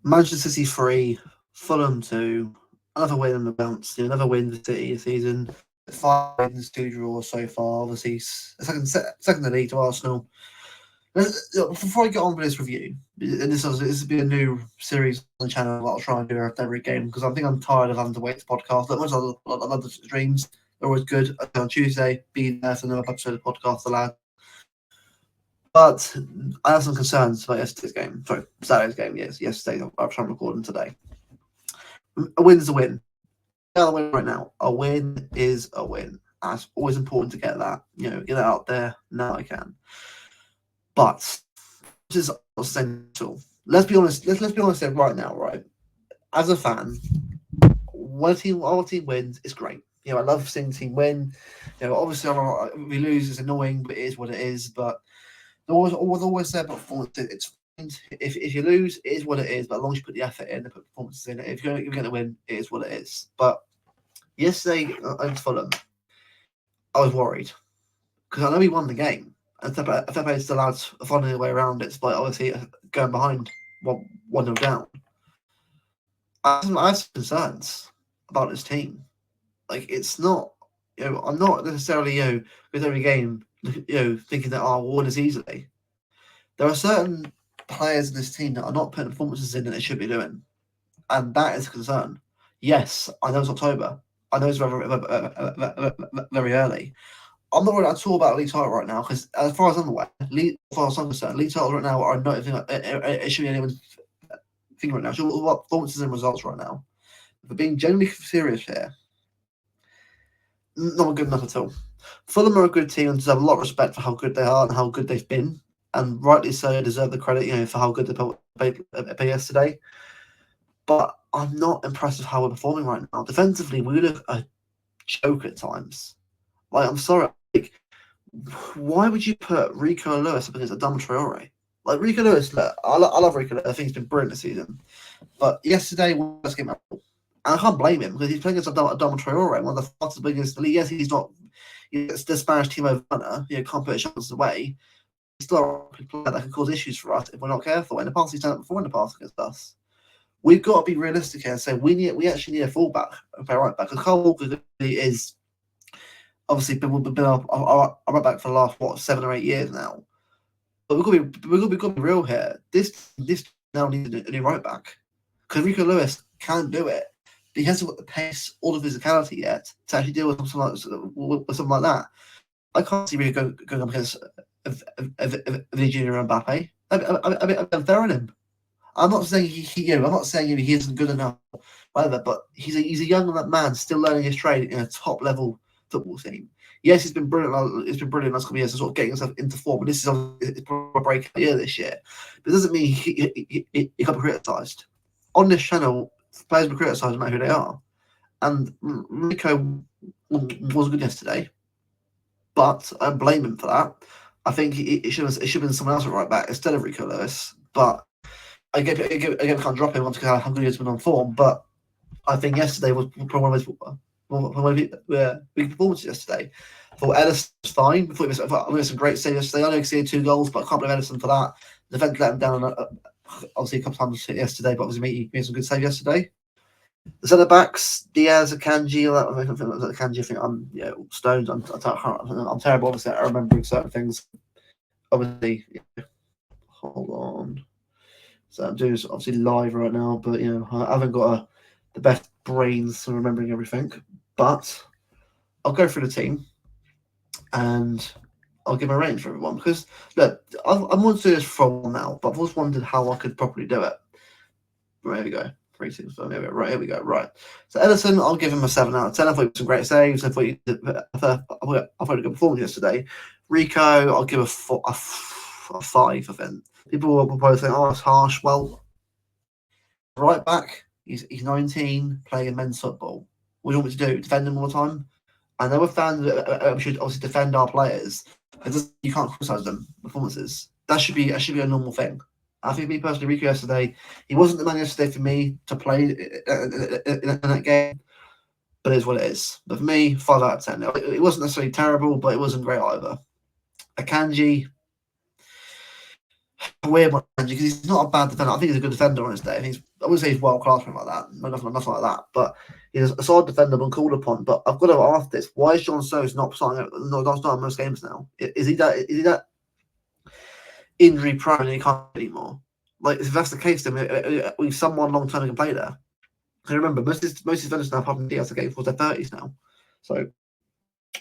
Manchester City 3, Fulham 2, another win on the bounce, another win for City this season. 5 wins, 2 draws so far. Obviously, second in the league to Arsenal. Before I get on with this review, and this will be a new series on the channel that I'll try and do after every game because I think I'm tired of having to wait for podcasts. Like, much I love the streams, they're always good. On Tuesday, be there for another episode of podcast, the lad. But I have some concerns about yesterday's game. Sorry, Saturday's game. Yes, yesterday. I'm trying to record them today. A win's a win. A win right now. A win is a win. That's always important to get that. Get that out there now. I can. But this is essential. Let's be honest. Let's be honest here right now. Right, as a fan, when our team wins, it's great. I love seeing the team win. Obviously, if we lose, it's annoying, but it is what it is. But always said about performance, it's if you lose, it is what it is. But as long as you put the effort in and put performances in it, if you're going to win, it is what it is. But yesterday against Fulham, I was worried because I know we won the game, and Pepe still had finding a way around it, despite obviously going behind 1-0 down. I have some concerns about this team. Like, it's not, I'm not necessarily, with every game, thinking that we'll win this easily. There are certain players in this team that are not putting performances in that they should be doing, and that is a concern. Yes, I know it's October. I know it's very early. I'm not worried at all about league title right now because, as far as I'm aware, as far as I'm concerned, league titles right now are not anything. It should be anyone's thing right now. It's all about performances and results right now. If we're being genuinely serious here, not good enough at all. Fulham are a good team and deserve a lot of respect for how good they are and how good they've been, and rightly so deserve the credit, for how good they played yesterday. But I'm not impressed with how we're performing right now. Defensively, we look a joke at times. Like, I'm sorry, why would you put Rico Lewis up against Adama Traore? Like, Rico Lewis, look, I love Rico Lewis. I think he's been brilliant this season. But yesterday, worst game ever. And I can't blame him because he's playing against Adama Traore, one of the fastest biggest in the league. Yes, he's not. It's the Spanish team over Werner, can't put his shots away. He's still a player that can cause issues for us if we're not careful. In the past, he's done it before in the past against us. We've got to be realistic here and say we actually need a fullback, a right back. Because Carl Walker is obviously been our right back for the last 7 or 8 years now. But we've got to be real here. This now needs a new right back because Rico Lewis can do it. But he hasn't got the pace or the physicality yet to actually deal with something like that. I can't see Rico going up against Vinny Junior and Mbappe. I'm fair on him. I'm not saying I'm not saying he isn't good enough, whatever. But he's a young man still learning his trade in a top level football team. Yes, it's been brilliant. It's been brilliant last couple of years, sort of getting himself into form. But this is a breakout year this year. But it doesn't mean he can't be criticised. On this channel, players will criticise no matter who they are. And Rico was good yesterday, but I blame him for that. I think it should have been someone else at right back instead of Rico Lewis. But I can't drop him onto how good he's been on form. But I think yesterday was probably one of his big performances yesterday. I thought Ederson was fine. I thought he made some great saves yesterday. I know he conceded 2 goals, but I can't blame Ederson for that. The defence let him down obviously a couple of times yesterday, but obviously he made some good saves yesterday. The centre backs, Diaz, Akanji, I think I'm stoned. I'm terrible. Obviously, I remembering certain things. Obviously, hold on. So I'm doing this obviously live right now, but I haven't got the best brains for remembering everything. But I'll go through the team and I'll give a range for everyone because look, I'm going to do this from now, but I've always wondered how I could properly do it. Right, here we go. 3, 6, 5. Right, here we go. Right. So Ederson, I'll give him a 7 out of 10. I thought he had some great saves. I thought he had a good performance yesterday. Rico, I'll give a 5. I think people will probably think, "Oh, it's harsh." Well, right back, he's 19, playing men's football. What do you want me to do? Defend him all the time? I know we're fans. We should obviously defend our players. You can't criticise them performances. That should be a normal thing. I think me personally, Rico yesterday, he wasn't the man yesterday for me to play in that game, but it is what it is. But for me, 5 out of 10. It wasn't necessarily terrible, but it wasn't great either. Akanji, a weird one because he's not a bad defender. I think he's a good defender on his day. I wouldn't say he's world class or anything like that. No, nothing like that. But he's a solid defender when called upon. But I've got to ask this: why is John Stones not starting? Not starting most games now? Is he that injury prone and he can't anymore? Like if that's the case, then we've someone long term who can play there. And remember, most defenders now, apart from Diaz, are getting towards their 30s now. So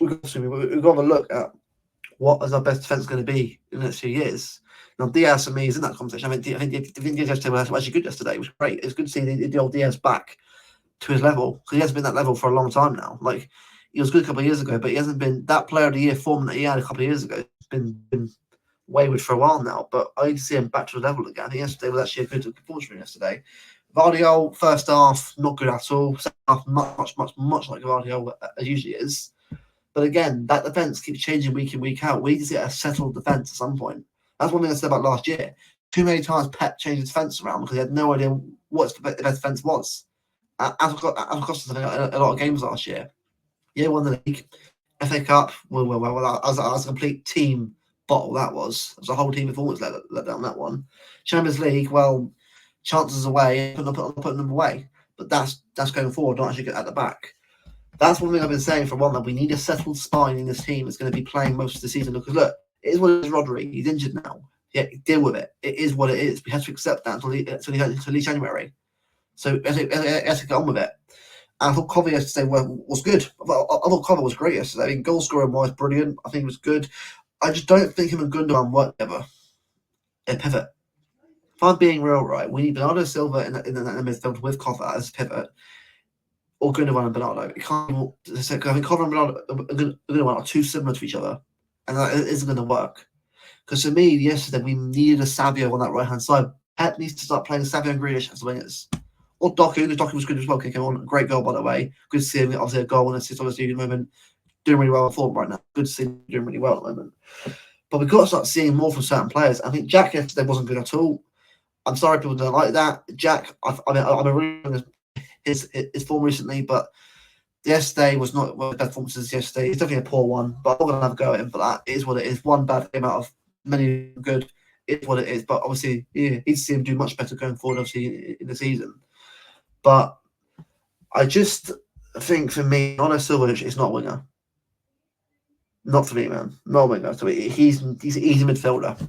we've got to have a look at what is our best defence going to be in the next few years. Now, Diaz for me is in that conversation. I think Diaz yesterday was actually good yesterday. It was great. It's good to see the old Diaz back to his level because he hasn't been that level for a long time now. Like he was good a couple of years ago, but he hasn't been that player of the year form that he had a couple of years ago. It's been wayward for a while now, but I need to see him back to the level again. I think yesterday was actually a good performance for him yesterday. Gvardiol, first half, not good at all. Second half, much like Gvardiol as usually is. But again, that defence keeps changing week in, week out. We need to get a settled defence at some point. That's one thing I said about last year. Too many times Pep changed his defence around because he had no idea what the best defence was. As cost us a lot of games last year. Yeah, won the league. FA Cup, well, as a complete team bottle that was. It was a whole team performance let down that one. Champions League, well, chances away, putting them away. But that's going forward, not actually get at the back. That's one thing I've been saying for a while now. We need a settled spine in this team that's going to be playing most of the season. Because look, it is what it is, Rodri. He's injured now. Yeah, deal with it. It is what it is. We have to accept that until at least January. So we have to get on with it. And I thought Covey yesterday was good. I thought Covey was great yesterday. I mean, goal scoring was brilliant. I think he was good. I just don't think him and Gundogan work together. A pivot. If I'm being real, right, we need Bernardo Silva in the midfield with Covey as a pivot. Or Gundogan and Bernardo. I think Covey and Gundogan are too similar to each other. And that isn't going to work. Because for me, yesterday, we needed a Savio on that right-hand side. Pep needs to start playing Savio and Grealish as wingers. Or Doku, because Doku was good as well, kicking on. Great goal, by the way. Good to see him, obviously, a goal and assist, obviously, at the moment. Doing really well in form right now. Good to see him doing really well at the moment. But we've got to start seeing more from certain players. I think Jack yesterday wasn't good at all. I'm sorry people don't like that. Jack, I'm a really his form recently, but yesterday was not one of the best performances yesterday. It's definitely a poor one, but I'm not going to have a go at him for that. It is what it is. One bad game out of many good. It's what it is. But obviously, yeah, need to see him do much better going forward, obviously, in the season. But I just think for me, Bernardo Silva is not a winger. Not for me, man. Not a winger. So he's a midfielder.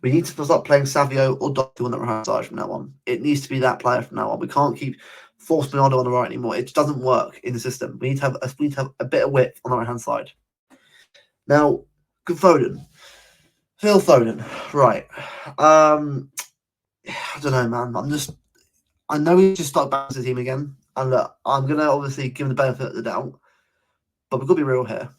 We need to start playing Savio or Doku on the right side from now on. It needs to be that player from now on. We can't keep force Bernardo on the right anymore. It doesn't work in the system. We need to have a bit of width on the right hand side. Now, Foden, Phil Foden, right? I don't know, man. I know he just started back to the team again, and look, I'm gonna obviously give him the benefit of the doubt, but we've got to be real here.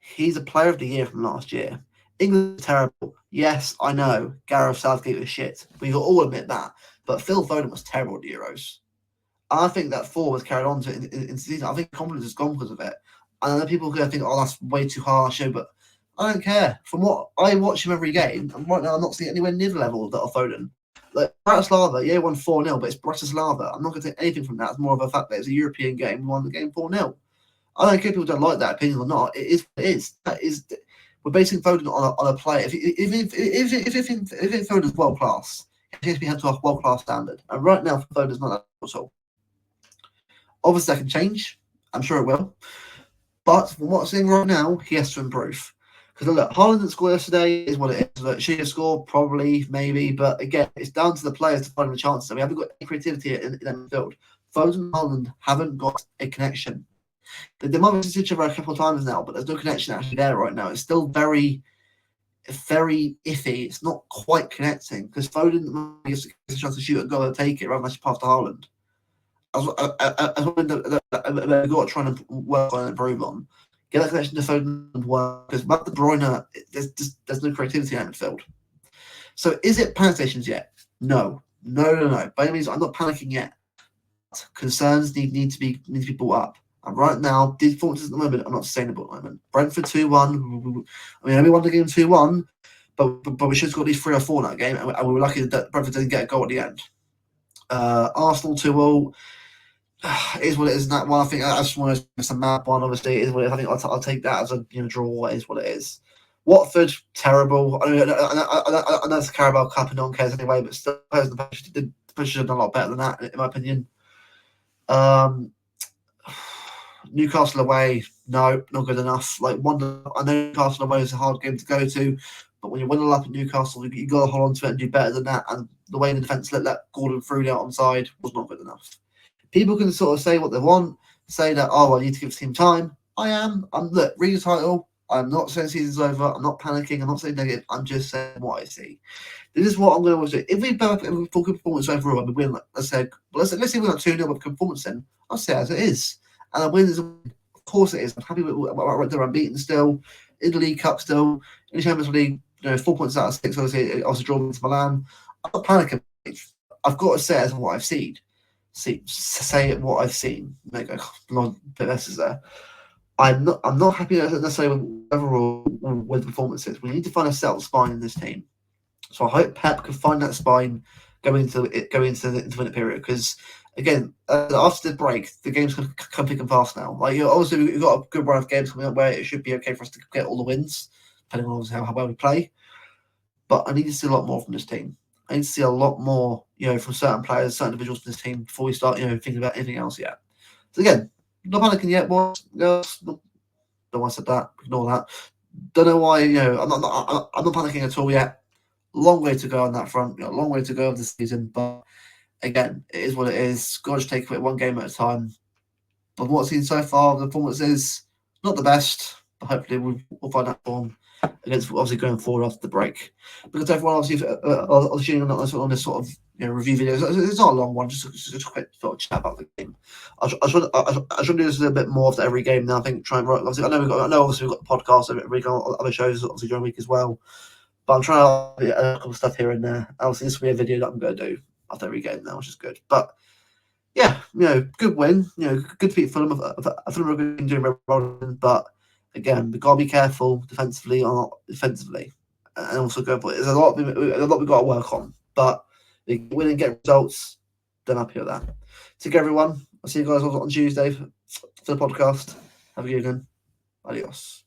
He's a player of the year from last year. England is terrible. Yes, I know. Gareth Southgate was shit. We all admit that. But Phil Foden was terrible at the Euros. I think that form has carried on to in season. I think confidence has gone because of it. And then people are going to think, oh, that's way too harsh. But I don't care. From what I watch him every game, and right now I'm not seeing anywhere near the level of Foden. Like Bratislava, yeah, won 4-0, but it's Bratislava. I'm not going to take anything from that. It's more of a fact that it's a European game. We won the game 4-0. I don't care if people don't like that opinion or not. It is what it is. That is, we're basing Foden on a player. If Foden is world class, it needs to be held to a world class standard. And right now, Foden is not that at all. Obviously, that can change. I'm sure it will. But from what I'm seeing right now, he has to improve. Because look, Haaland didn't score yesterday, is what it is. Look, should he have scored? Probably, maybe. But again, it's down to the players to find the chances. And we haven't got any creativity in that midfield. Foden and Haaland haven't got a connection. They might have each other a couple of times now, but there's no connection actually there right now. It's still very, very iffy. It's not quite connecting because Foden gets a chance to shoot and go and take it rather than just pass to Haaland. As they've got to try and work on and improve on. Get that connection to Foden and work because without De Bruyne, there's no creativity in that midfield. So is it panic stations yet? No. By any means, I'm not panicking yet. Concerns need to be brought up. And right now, these performances at the moment are not sustainable at the moment. Brentford 2-1. I mean, we won the game 2-1, but we should have got at least 3 or 4 in that game, and we were lucky that Brentford didn't get a goal at the end. Arsenal 2-0 is what it is in that one. I think that's one of a mad one, obviously. It is what it is. I think I'll take that as a draw. Is what it is. Watford, terrible. I know it's a Carabao Cup and no one cares anyway, but still, the push should have done a lot better than that, in my opinion. Newcastle away, no, not good enough. Like I know Newcastle away is a hard game to go to, but when you win a lot at Newcastle, you got to hold on to it and do better than that. And the way the defence let Gordon through out onside was not good enough. People can sort of say what they want, say that, oh, I need to give the team time. Look, read the title. I'm not saying season's over. I'm not panicking. I'm not saying negative. I'm just saying what I see. This is what I'm going to do. If we have a full good performance overall, and we win, like, let's say we got 2-0 with performance, then I'll say it as it is. And a win is a win. Of course it is. I'm happy with right there. I'm beaten still. In the League Cup still. In the Champions League, 4 points out of 6. Obviously, I was drawn into Milan. I'm not panicking. I've got to say it as what I've seen. Say it what I've seen. Make a lot of messes there. I'm not happy necessarily overall with performances. We need to find a settled spine in this team. So I hope Pep can find that spine going into the infinite period. Because again, after the break, the game's going to come thick and fast now. Like obviously we've got a good run of games coming up where it should be okay for us to get all the wins, depending on how well we play. But I need to see a lot more from this team. I need to see a lot more, from certain players, certain individuals in this team before we start, thinking about anything else yet. So again, not panicking yet, boys, girls. No one said that. Ignore that. Don't know why. I'm not panicking at all yet. Long way to go on that front. Long way to go of the season. But again, it is what it is. Got to take it one game at a time. But what I've seen so far, the performance is not the best. But hopefully we'll find that form against obviously going forward after the break. Because everyone obviously on this sort of review videos. It's not a long one, just a quick sort of chat about the game. I should do this a little bit more after every game now. I think obviously we've got the podcast and we've got other shows obviously during the week as well. But I'm trying to a couple of stuff here and there. Obviously this will be a video that I'm going to do after every game now, which is good. But yeah, good win. Good to beat Fulham. Fulham are doing very well, but again, we've got to be careful defensively or not defensively, and also go. But there's a lot we've got to work on. But if we win and get results, then I'm happy with that. Take care, everyone. I'll see you guys on Tuesday for the podcast. Have a good evening. Adios.